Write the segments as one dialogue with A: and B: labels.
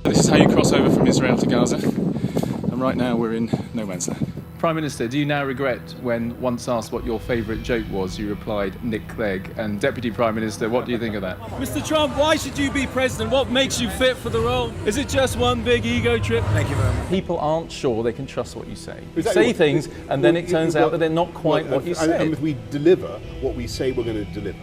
A: This is how you cross over from Israel to Gaza, and right now we're in no man's land.
B: Prime Minister, do you now regret when once asked what your favourite joke was, you replied, Nick Clegg? And Deputy Prime Minister, what do you think of that?
C: Mr. Trump, why should you be president? What makes you fit for the role? Is it just one big ego trip?
D: Thank you very much.
B: People aren't sure they can trust what you say. You
E: Exactly.
B: say things and then it turns out that they're not quite what you said.
E: And if we deliver what we say we're going to deliver.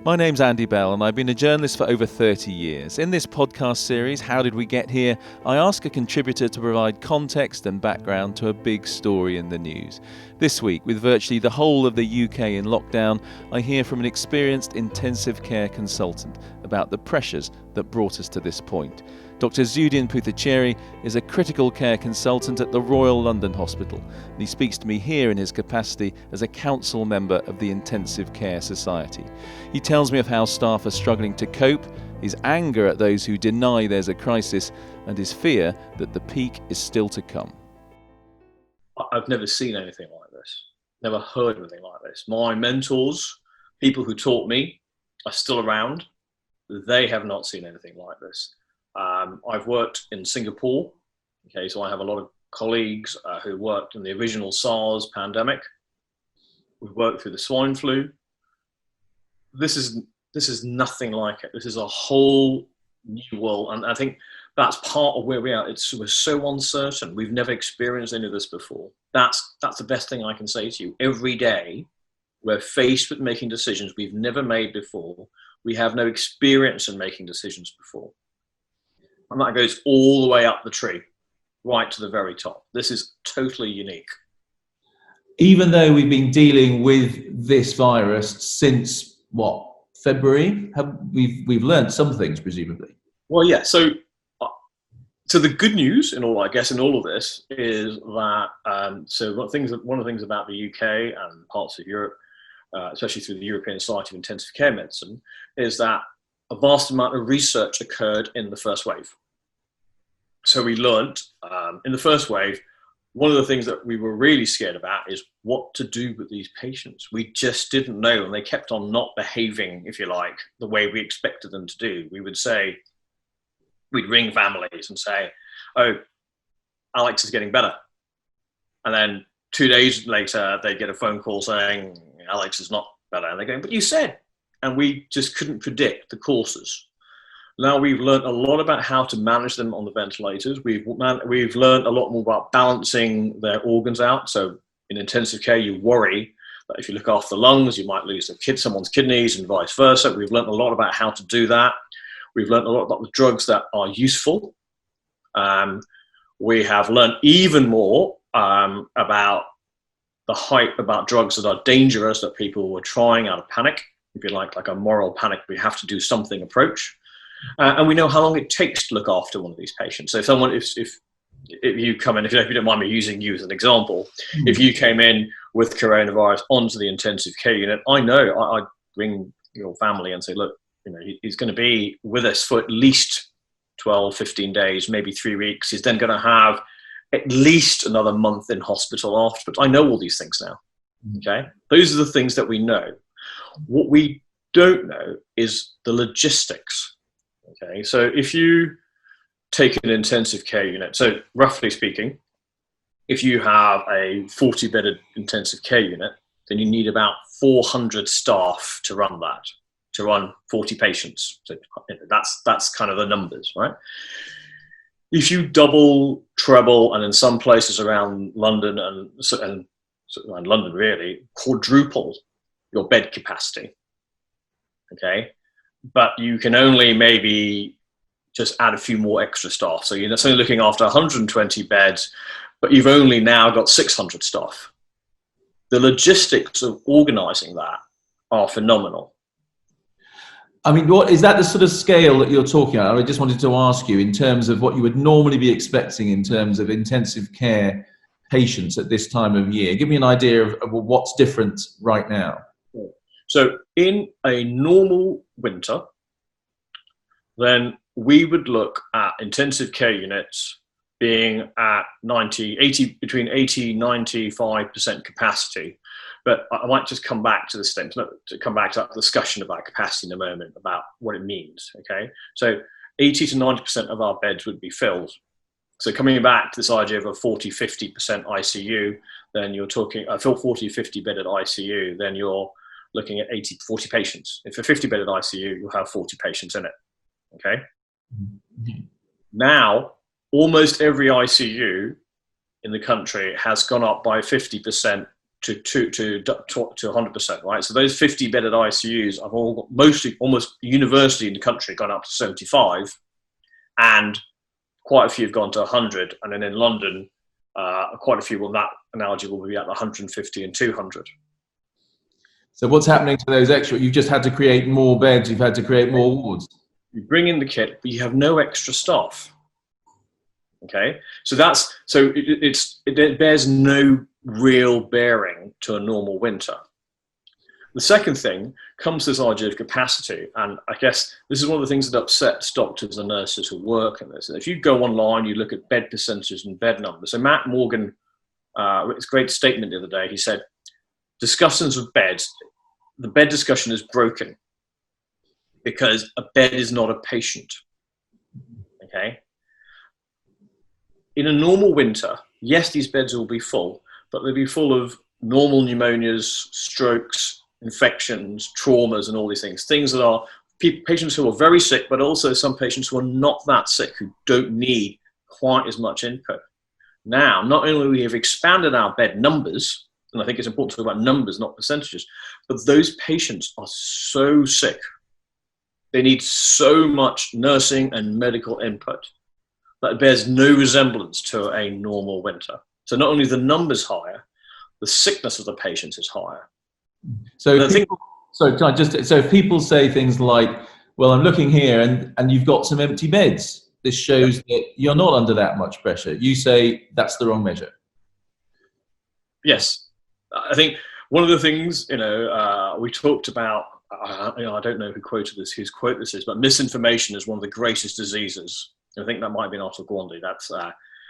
F: My name's Andy Bell and I've been a journalist for over 30 years. In this podcast series, How Did We Get Here?, I ask a contributor to provide context and background to a big story in the news. This week, with virtually the whole of the UK in lockdown, I hear from an experienced intensive care consultant about the pressures that brought us to this point. Dr. Zudin Puthucheary is a critical care consultant at the Royal London Hospital, and he speaks to me here in his capacity as a council member of the Intensive Care Society. He tells me of how staff are struggling to cope, his anger at those who deny there's a crisis, and his fear that the peak is still to come.
G: I've never seen anything like this, never heard anything like this. My mentors, people who taught me, are still around. They have not seen anything like this. I've worked in Singapore, okay, so I have a lot of colleagues who worked in the original SARS pandemic. We've worked through the swine flu. This is nothing like it. This is a whole new world, and I think that's part of where we are. We're so uncertain. We've never experienced any of this before. That's the best thing I can say to you. Every day, we're faced with making decisions we've never made before. We have no experience in making decisions before. And that goes all the way up the tree, right to the very top. This is totally unique.
H: Even though we've been dealing with this virus since, February? We've learned some things, presumably.
G: Well, yeah. So the good news in all of this is that, one of the things about the UK and parts of Europe, especially through the European Society of Intensive Care Medicine, is that a vast amount of research occurred in the first wave. So we learned in the first wave, one of the things that we were really scared about is what to do with these patients. We just didn't know, and they kept on not behaving, if you like, the way we expected them to do. We'd ring families and say, oh, Alex is getting better. And then 2 days later, they'd get a phone call saying, Alex is not better. And they're going, but you said. And we just couldn't predict the courses. Now we've learned a lot about how to manage them on the ventilators. We've learned a lot more about balancing their organs out. So in intensive care, you worry that if you look after the lungs, you might lose someone's kidneys and vice versa. We've learned a lot about how to do that. We've learned a lot about the drugs that are useful. We have learned even more about the hype about drugs that are dangerous that people were trying out of panic, if you like a moral panic, we have to do something approach. And we know how long it takes to look after one of these patients. So if you come in, if you don't mind me using you as an example, if you came in with coronavirus onto the intensive care unit, I'd ring your family and say, look, he's going to be with us for at least 12, 15 days, maybe 3 weeks. He's then going to have at least another month in hospital afterwards. I know all these things now. Okay. Those are the things that we know. What we don't know is the logistics. Okay, so if you take an intensive care unit, so roughly speaking, if you have a 40-bedded intensive care unit, then you need about 400 staff to run that, to run 40 patients. So that's kind of the numbers, right? If you double, treble, and in some places around London and around London really, quadruple your bed capacity, okay? But you can only maybe just add a few more extra staff. So you're only looking after 120 beds, but you've only now got 600 staff. The logistics of organising that are phenomenal.
H: I mean, is that the sort of scale that you're talking about? I just wanted to ask you in terms of what you would normally be expecting in terms of intensive care patients at this time of year. Give me an idea of what's different right now.
G: So in a normal winter, then we would look at intensive care units being at between 80 and 95% capacity But I might just come back to this thing, to come back to that discussion about capacity in a moment, about what it means, okay? So 80 to 90% of our beds would be filled. So coming back to this idea of a 40, 50% ICU, then you're talking, a 40, 50 bedded ICU, then you're looking at 80, 40 patients. If a 50 bedded ICU, you'll have 40 patients in it, okay? Now, almost every ICU in the country has gone up by 50% to 100%, right? So those 50 bedded ICUs have all almost universally in the country gone up to 75, and quite a few have gone to 100, and then in London, quite a few will, that analogy will be at 150 and 200.
H: So what's happening to those extra? You've just had to create more beds, you've had to create more wards.
G: You bring in the kit, but you have no extra staff. Okay, so it bears no real bearing to a normal winter. The second thing comes this idea of capacity, and I guess this is one of the things that upsets doctors and nurses who work in this. And if you go online, you look at bed percentages and bed numbers. So Matt Morgan, his great statement the other day, he said, discussions of beds, the bed discussion is broken because a bed is not a patient. Okay. In a normal winter, yes, these beds will be full, but they'll be full of normal pneumonias, strokes, infections, traumas, and all these things. Things that are patients who are very sick, but also some patients who are not that sick, who don't need quite as much input. Now, not only we have expanded our bed numbers, and I think it's important to talk about numbers, not percentages, but those patients are so sick. They need so much nursing and medical input that it bears no resemblance to a normal winter. So not only the numbers higher, the sickness of the patients is higher.
H: So if people say things like, well, I'm looking here and you've got some empty beds, this shows that you're not under that much pressure. You say that's the wrong measure.
G: Yes. I think one of the things, we talked about, I don't know whose quote this is, but misinformation is one of the greatest diseases. I think that might be an Otto Gwandy. That's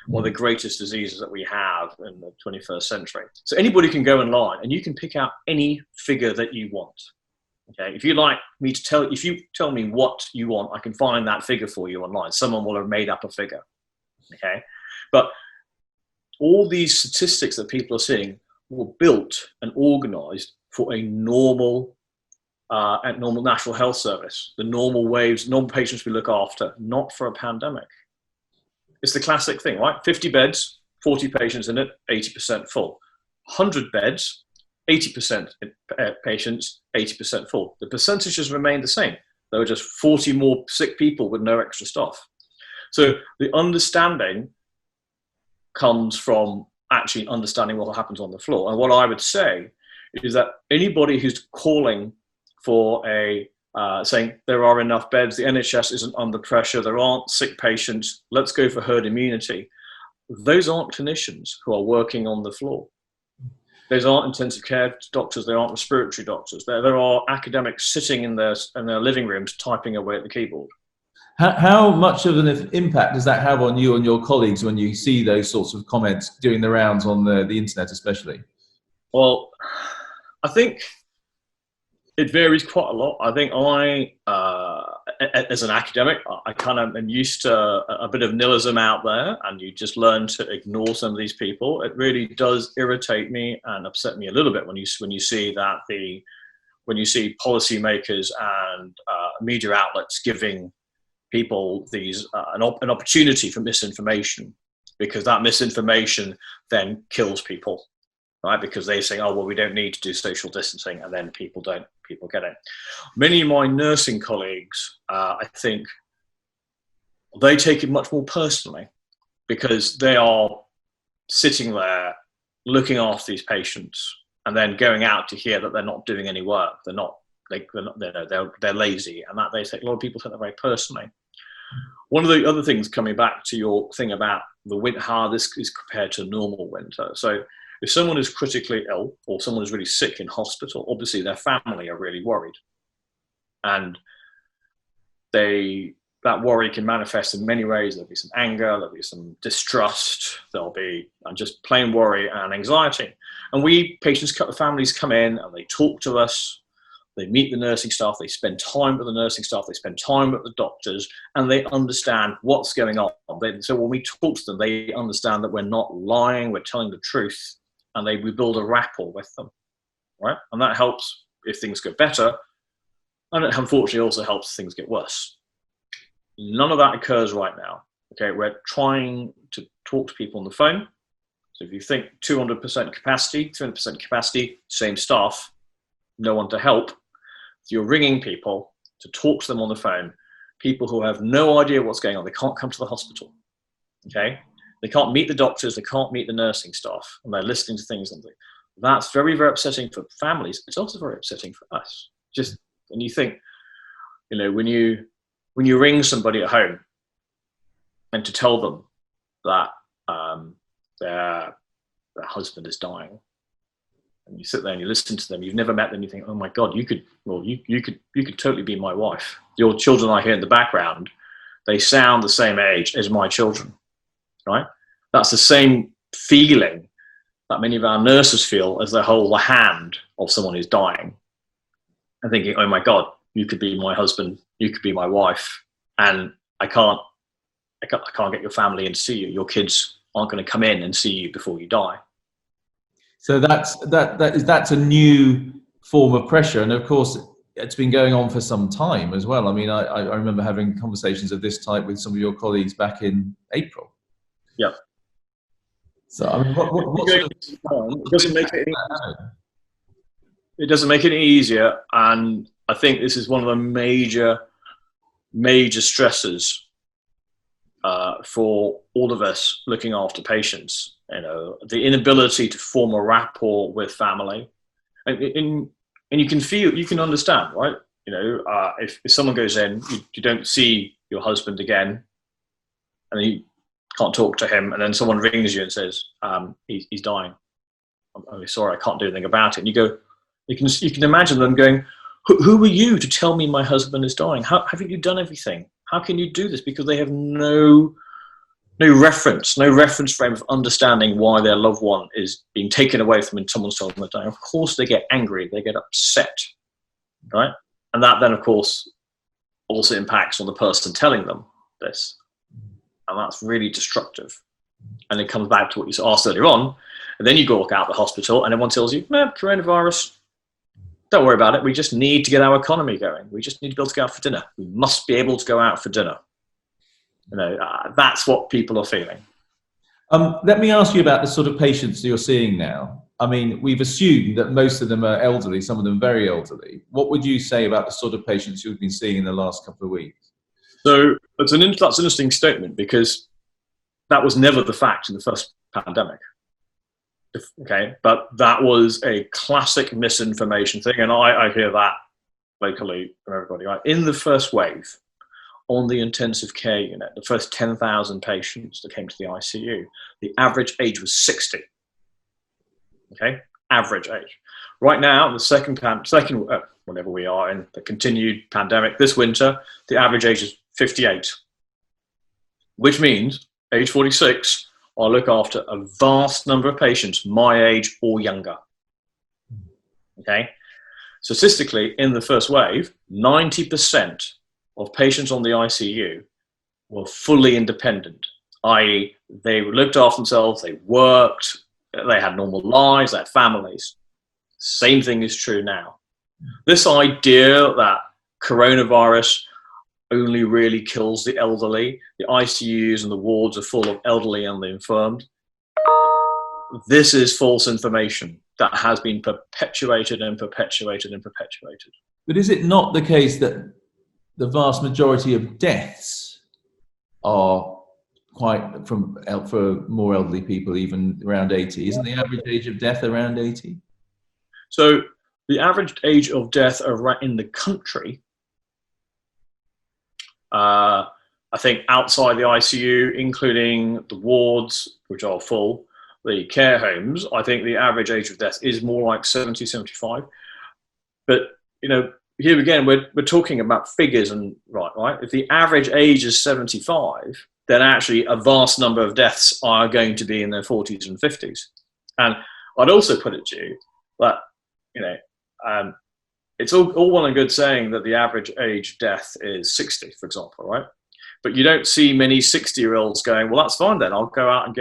G: one of the greatest diseases that we have in the 21st century. So anybody can go online and you can pick out any figure that you want. Okay, if you like me to if you tell me what you want, I can find that figure for you online. Someone will have made up a figure. Okay, but all these statistics that people are seeing were built and organized for a normal National Health Service, the normal waves, normal patients we look after, not for a pandemic. It's the classic thing, right? 50 beds, 40 patients in it, 80% full. 100 beds, 80% patients, 80% full. The percentages remain the same. There were just 40 more sick people with no extra staff. So the understanding comes from actually understanding what happens on the floor. And what I would say is that anybody who's calling for saying there are enough beds, the NHS isn't under pressure, there aren't sick patients, let's go for herd immunity. Those aren't clinicians who are working on the floor. Those aren't intensive care doctors, they aren't respiratory doctors. There are academics sitting in their living rooms typing away at the keyboard.
H: How much of an impact does that have on you and your colleagues when you see those sorts of comments doing the rounds on the internet especially?
G: Well, I think it varies quite a lot. I think as an academic, I kind of am used to a bit of nihilism out there, and you just learn to ignore some of these people. It really does irritate me and upset me a little bit when you see that when you see policymakers and media outlets giving people these an opportunity for misinformation, because that misinformation then kills people. Right, because they say, oh, well, we don't need to do social distancing, and then people get it. Many of my nursing colleagues, I think, they take it much more personally, because they are sitting there looking after these patients and then going out to hear that they're not doing any work. They're lazy, and that they take, a lot of people take that very personally. One of the other things, coming back to your thing about the winter, how this is compared to normal winter. So if someone is critically ill or someone is really sick in hospital, obviously their family are really worried. And they that worry can manifest in many ways. There'll be some anger, there'll be some distrust, there'll be just plain worry and anxiety. And families come in and they talk to us, they meet the nursing staff, they spend time with the nursing staff, they spend time with the doctors, and they understand what's going on. So when we talk to them, they understand that we're not lying, we're telling the truth, and we build a rapport with them, right? And that helps if things get better, and it unfortunately also helps if things get worse. None of that occurs right now. Okay, we're trying to talk to people on the phone. So if you think 200% capacity, 300% capacity, same staff, no one to help, you're ringing people to talk to them on the phone, people who have no idea what's going on. They can't come to the hospital. Okay, they can't meet the doctors, they can't meet the nursing staff, and they're listening to things. And that's very, very upsetting for families. It's also very upsetting for us. And you think, when you ring somebody at home and to tell them that their husband is dying, and you sit there and you listen to them, you've never met them, you think, oh my God, you could totally be my wife. Your children I hear in the background, they sound the same age as my children, right? That's the same feeling that many of our nurses feel as they hold the hand of someone who's dying and thinking, oh my God, you could be my husband, you could be my wife, and I can't get your family in to see you. Your kids aren't going to come in and see you before you die.
H: So that's a new form of pressure, and of course it's been going on for some time as well. I mean, I remember having conversations of this type with some of your colleagues back in April.
G: Yeah.
H: So I mean, what sort of,
G: it doesn't make it easier. It doesn't make it any easier, and I think this is one of the major stresses for all of us looking after patients. The inability to form a rapport with family, and you can understand, right? If someone goes in, you don't see your husband again, and you can't talk to him, and then someone rings you and says, he's dying. I'm really sorry, I can't do anything about it. And you can imagine them going, who are you to tell me my husband is dying? Haven't you done everything? How can you do this? Because they have no reference frame of understanding why their loved one is being taken away from them and someone's told them they're dying. Of course they get angry, they get upset, right? And that then, of course, also impacts on the person telling them this. And that's really destructive. And it comes back to what you asked earlier on. And then you go walk out of the hospital and everyone tells you, coronavirus, don't worry about it. We just need to get our economy going. We just need to be able to go out for dinner. We must be able to go out for dinner. That's what people are feeling.
H: Let me ask you about the sort of patients that you're seeing now. I mean, we've assumed that most of them are elderly, some of them very elderly. What would you say about the sort of patients you've been seeing in the last couple of weeks?
G: So that's an interesting statement, because that was never the fact in the first pandemic. Okay, but that was a classic misinformation thing, and I hear that locally from everybody. Right? In the first wave, on the intensive care unit, the first 10,000 patients that came to the ICU, the average age was 60. Okay, average age. Right now, the whenever we are in the continued pandemic this winter, the average age is 58, which means age 46, I look after a vast number of patients my age or younger. Okay, statistically, in the first wave, 90% of patients on the ICU were fully independent, i.e. they looked after themselves, they worked, they had normal lives, they had families. Same thing is true now. This idea that coronavirus only really kills the elderly, the ICUs and the wards are full of elderly and the infirmed, this is false information that has been perpetuated and perpetuated and perpetuated.
H: But is it not the case that the vast majority of deaths are for more elderly people, even around 80? Isn't the average age of death around 80?
G: So the average age of death in the country, I think outside the ICU, including the wards, which are full, the care homes, I think the average age of death is more like 70, 75. But, here again, we're talking about figures, and right. If the average age is 75, then actually a vast number of deaths are going to be in their 40s and 50s. And I'd also put it to you that, it's all well and good saying that the average age death is 60, for example, right? But you don't see many 60-year-olds going, well, that's fine then, I'll go out and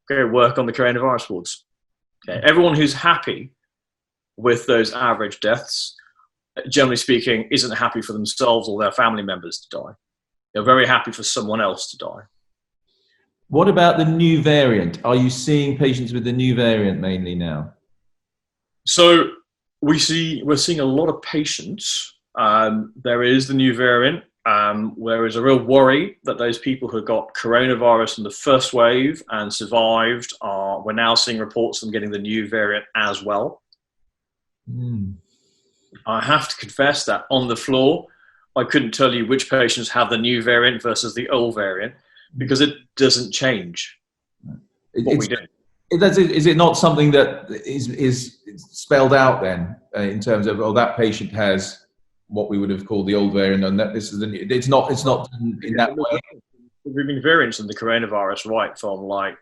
G: go work on the coronavirus wards. Okay. Everyone who's happy with those average deaths, generally speaking, isn't happy for themselves or their family members to die. They're very happy for someone else to die.
H: What about the new variant? Are you seeing patients with the new variant mainly now?
G: So we're seeing a lot of patients. There is the new variant. There is a real worry that those people who got coronavirus in the first wave and survived we're now seeing reports of them getting the new variant as well. I have to confess that on the floor, I couldn't tell you which patients have the new variant versus the old variant because it doesn't change what we do.
H: Is it not something that is spelled out then in terms of, that patient has what we would have called the old variant and that this is the new? It's not in that way.
G: We've been variants in the coronavirus right from like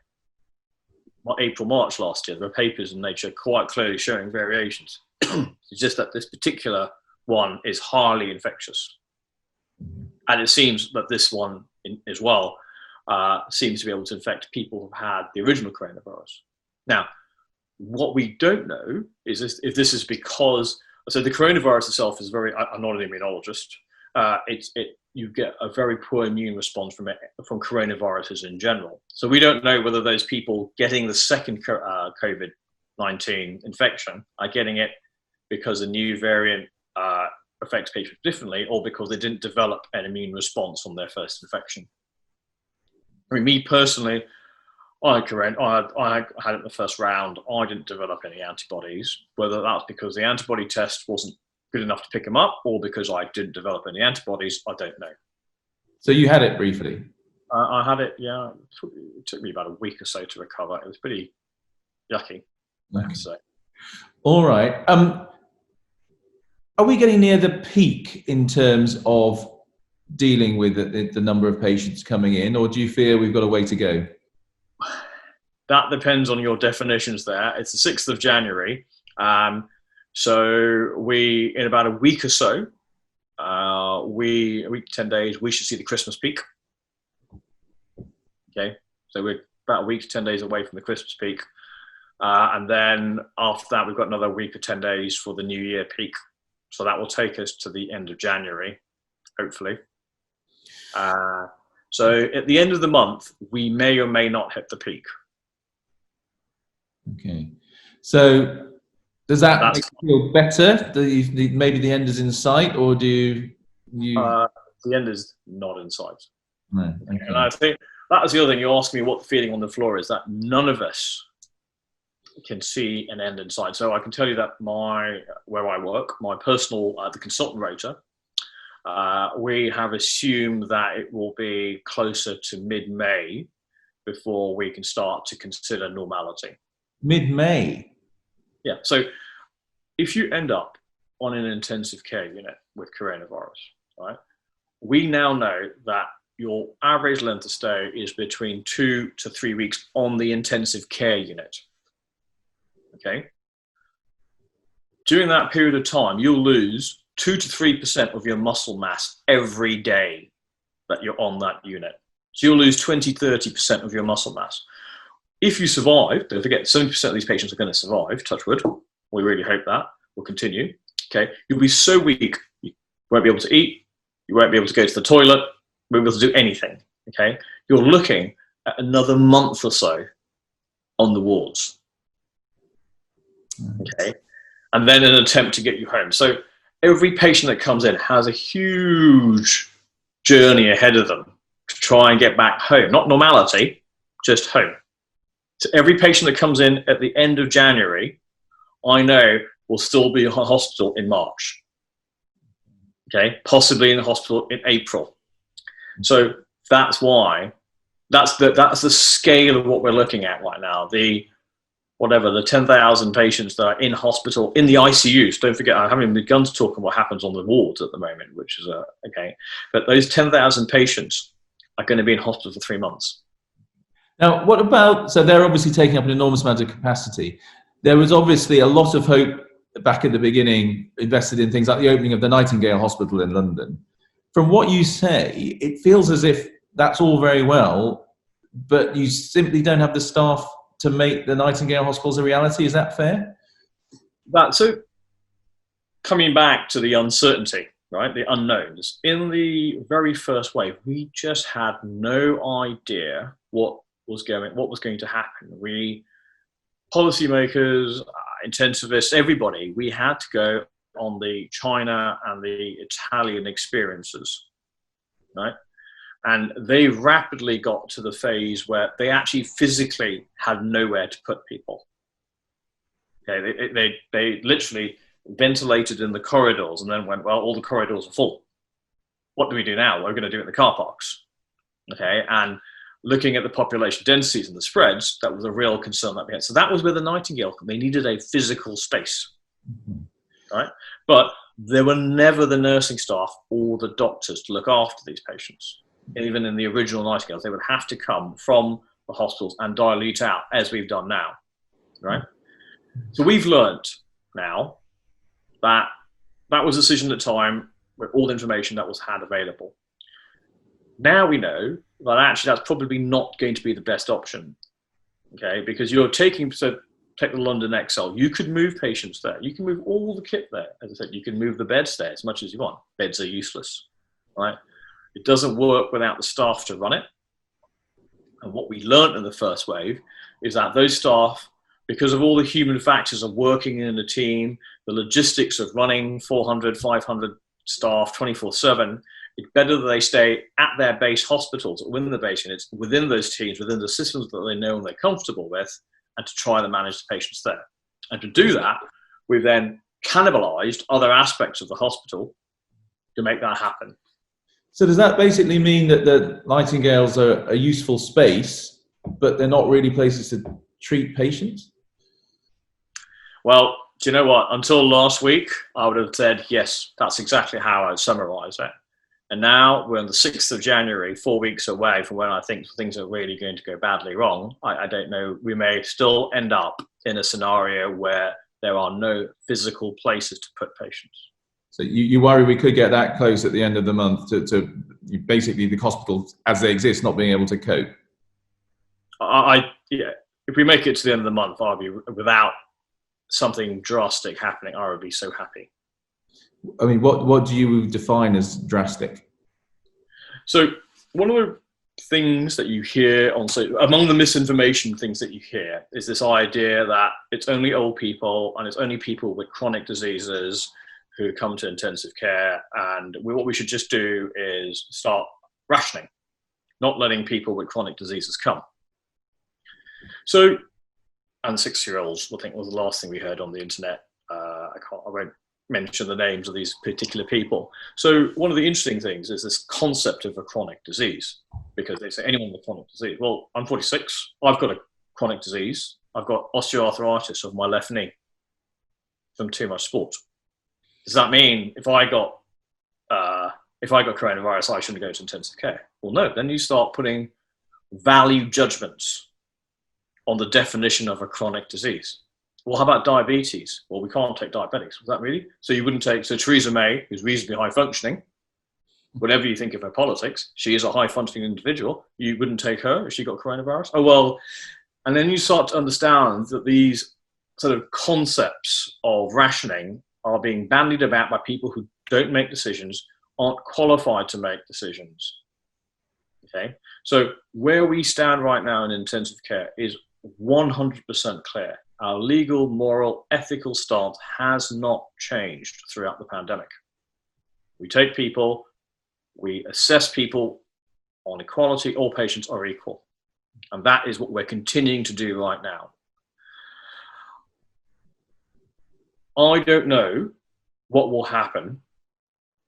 G: April, March last year. There were papers in Nature quite clearly showing variations. It's just that this particular one is highly infectious. And it seems that this one as well seems to be able to infect people who've had the original coronavirus. Now, what we don't know is if this is because, so the coronavirus itself is I'm not an immunologist. You get a very poor immune response from coronaviruses in general. So we don't know whether those people getting the second COVID-19 infection are getting it because a new variant affects patients differently, or because they didn't develop an immune response on their first infection. I mean, me personally, I had it in the first round. I didn't develop any antibodies. Whether that's because the antibody test wasn't good enough to pick them up, or because I didn't develop any antibodies, I don't know.
H: So you had it briefly?
G: I had it, yeah. It took me about a week or so to recover. It was pretty yucky, I have to say.
H: All right. Are we getting near the peak in terms of dealing with the number of patients coming in, or do you fear we've got a way to go?
G: That depends on your definitions there. It's the 6th of January. So in about a week or so, a week, 10 days, we should see the Christmas peak. Okay. So we're about a week to 10 days away from the Christmas peak. And then after that, we've got another week or 10 days for the New Year peak. So that will take us to the end of January, hopefully. So at the end of the month, we may or may not hit the peak.
H: Okay. So does that make you feel better? Maybe the end is in sight, or do you...
G: The end is not in sight.
H: No. Okay.
G: And I think that is the other thing. You asked me what the feeling on the floor is, that none of us can see an end in sight. So I can tell you that where I work, my personal, the consultant rota, we have assumed that it will be closer to mid-May before we can start to consider normality.
H: Mid-May?
G: Yeah. So if you end up on an intensive care unit with coronavirus, right, we now know that your average length of stay is between 2 to 3 weeks on the intensive care unit. Okay. During that period of time, you'll lose 2 to 3% of your muscle mass every day that you're on that unit. So you'll lose 20, 30% of your muscle mass. If you survive, don't forget, 70% of these patients are going to survive, touch wood. We really hope that will continue. Okay. You'll be so weak, you won't be able to eat. You won't be able to go to the toilet. You won't be able to do anything. Okay. You're looking at another month or so on the wards. Okay. And then an attempt to get you home. So every patient that comes in has a huge journey ahead of them to try and get back home. Not normality, just home. So every patient that comes in at the end of January, I know will still be in hospital in March. Okay, possibly in the hospital in April. So that's why, that's the scale of what we're looking at right now. whatever, the 10,000 patients that are in hospital, in the ICUs. Don't forget, I haven't even begun to talk on what happens on the wards at the moment, which is okay. But those 10,000 patients are going to be in hospital for 3 months.
H: Now, what about, so they're obviously taking up an enormous amount of capacity. There was obviously a lot of hope back at the beginning invested in things like the opening of the Nightingale Hospital in London. From what you say, it feels as if that's all very well, but you simply don't have the staff to make the Nightingale hospitals a reality. Is that fair?
G: So coming back to the uncertainty, right, the unknowns, in the very first wave, we just had no idea what was going to happen. We, policymakers, intensivists, everybody, we had to go on the China and the Italian experiences, right? And they rapidly got to the phase where they actually physically had nowhere to put people. Okay, they literally ventilated in the corridors and then went, well, all the corridors are full. What do we do now? We're going to do it in the car parks. Okay, and looking at the population densities and the spreads, that was a real concern that we had. So that was where the Nightingale, they needed a physical space, right? But there were never the nursing staff or the doctors to look after these patients. Even in the original Nightingales, they would have to come from the hospitals and dilute out, as we've done now, right? So we've learned now that that was a decision at the time with all the information that was had available. Now we know that actually that's probably not going to be the best option, okay? Because you're taking, so take the London XL, you could move patients there. You can move all the kit there. As I said, you can move the beds there as much as you want. Beds are useless, right? It doesn't work without the staff to run it. And what we learned in the first wave is that those staff, because of all the human factors of working in a team, the logistics of running 400, 500 staff 24/7, it's better that they stay at their base hospitals, within the base units, within those teams, within the systems that they know and they're comfortable with, and to try to manage the patients there. And to do that, we've then cannibalized other aspects of the hospital to make that happen.
H: So does that basically mean that the Nightingales are a useful space, but they're not really places to treat patients?
G: Well, do you know what? Until last week, I would have said, yes, that's exactly how I'd summarize it. And now we're on the 6th of January, 4 weeks away from when I think things are really going to go badly wrong. I don't know. We may still end up in a scenario where there are no physical places to put patients.
H: So you worry we could get that close at the end of the month to basically the hospitals as they exist not being able to cope?
G: Yeah, if we make it to the end of the month, I'll be, without something drastic happening, I would be so happy.
H: I mean, what do you define as drastic?
G: So one of the things that you hear on, so among the misinformation things that you hear is this idea that it's only old people and it's only people with chronic diseases who come to intensive care, and what we should just do is start rationing, not letting people with chronic diseases come. So, and 6-year-olds, I think, was the last thing we heard on the internet. I won't mention the names of these particular people. So one of the interesting things is this concept of a chronic disease, because they say anyone with chronic disease. Well, I'm 46. I've got a chronic disease. I've got osteoarthritis of my left knee from too much sport. Does that mean if I got coronavirus, I shouldn't go to intensive care? Well, no. Then you start putting value judgments on the definition of a chronic disease. Well, how about diabetes? Well, we can't take diabetics. Was that really? So you wouldn't take, so Theresa May, who's reasonably high functioning, whatever you think of her politics, she is a high functioning individual. You wouldn't take her if she got coronavirus? Oh, well, and then you start to understand that these sort of concepts of rationing are being bandied about by people who don't make decisions, aren't qualified to make decisions. Okay, so where we stand right now in intensive care is 100% clear. Our legal, moral, ethical stance has not changed throughout the pandemic. We take people, we assess people on equality, all patients are equal. And that is what we're continuing to do right now. I don't know what will happen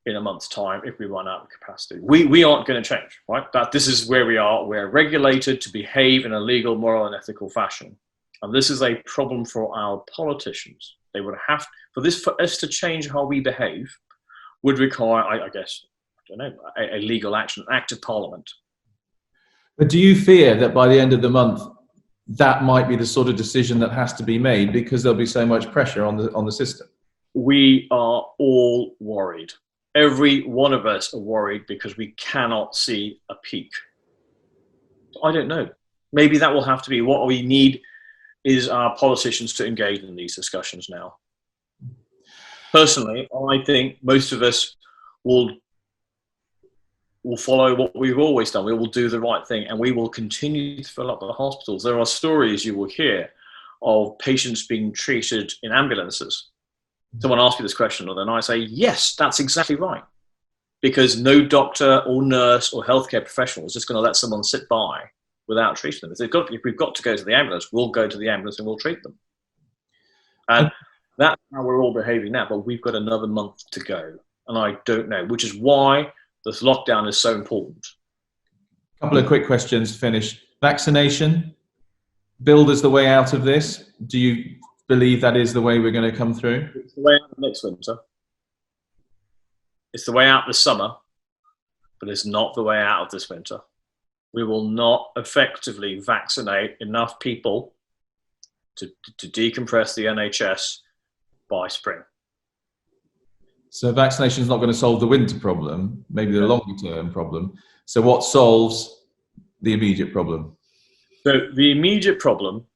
G: in a month's time if we run out of capacity. We aren't going to change, right? This is where we are. We're regulated to behave in a legal, moral, and ethical fashion. And this is a problem for our politicians. They would have, for us to change how we behave, would require, I guess, I don't know, a legal action, an act of Parliament.
H: But do you fear that by the end of the month, that might be the sort of decision that has to be made because there'll be so much pressure on the system?
G: We are all worried. Every one of us are worried because we cannot see a peak. I don't know. Maybe that will have to be what we need is our politicians to engage in these discussions now. Personally, I think most of us will follow what we've always done. We will do the right thing, and we will continue to fill up the hospitals. There are stories you will hear of patients being treated in ambulances. Someone asked me this question, and I say, yes, that's exactly right. Because no doctor or nurse or healthcare professional is just going to let someone sit by without treating them. If we've got to go to the ambulance, we'll go to the ambulance and we'll treat them. And that's how we're all behaving now, but we've got another month to go. And I don't know, which is why this lockdown is so important.
H: A couple of quick questions to finish. Vaccination, billed as the way out of this. Do you believe that is the way we're going to come through?
G: It's the way out next winter. It's the way out this summer, but it's not the way out of this winter. We will not effectively vaccinate enough people to decompress the NHS by spring.
H: So vaccination is not going to solve the winter problem, maybe the longer term problem. So what solves the immediate problem?
G: So the immediate problem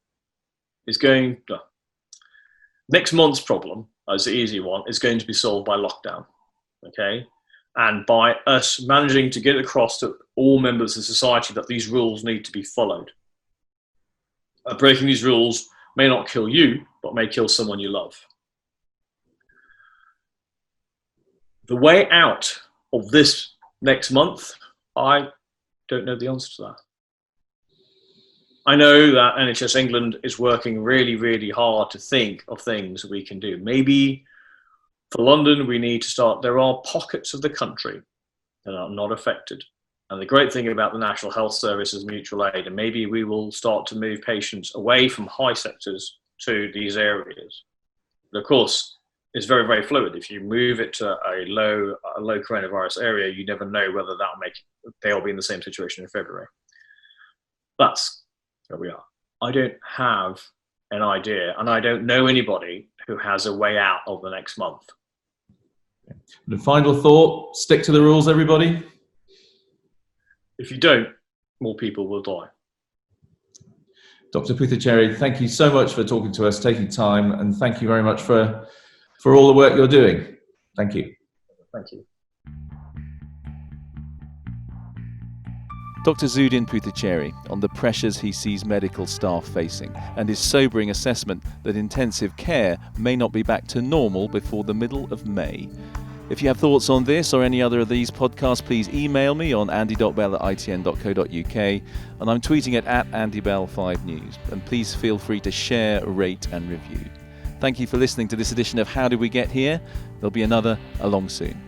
G: is next month's problem, as the easy one, is going to be solved by lockdown, okay? And by us managing to get across to all members of society that these rules need to be followed. Breaking these rules may not kill you, but may kill someone you love. The way out of this next month, I don't know the answer to that. I know that NHS England is working really, really hard to think of things we can do. Maybe for London, we need to start, there are pockets of the country that are not affected. And the great thing about the National Health Service is mutual aid, and maybe we will start to move patients away from high sectors to these areas. But of course, it's very, very fluid. If you move it to a low coronavirus area, you never know whether they'll be in the same situation in February. That's where we are. I don't have an idea, and I don't know anybody who has a way out of the next month.
H: The final thought, stick to the rules, everybody.
G: If you don't, more people will die.
H: Dr. Puthucheary, thank you so much for talking to us, taking time, and thank you very much for all the work you're doing. Thank you.
G: Thank you.
F: Dr. Zudin Puthucheary on the pressures he sees medical staff facing and his sobering assessment that intensive care may not be back to normal before the middle of May. If you have thoughts on this or any other of these podcasts, please email me on andy.bell@itn.co.uk, and I'm tweeting it at AndyBell5News. And please feel free to share, rate and review. Thank you for listening to this edition of How Did We Get Here? There'll be another along soon.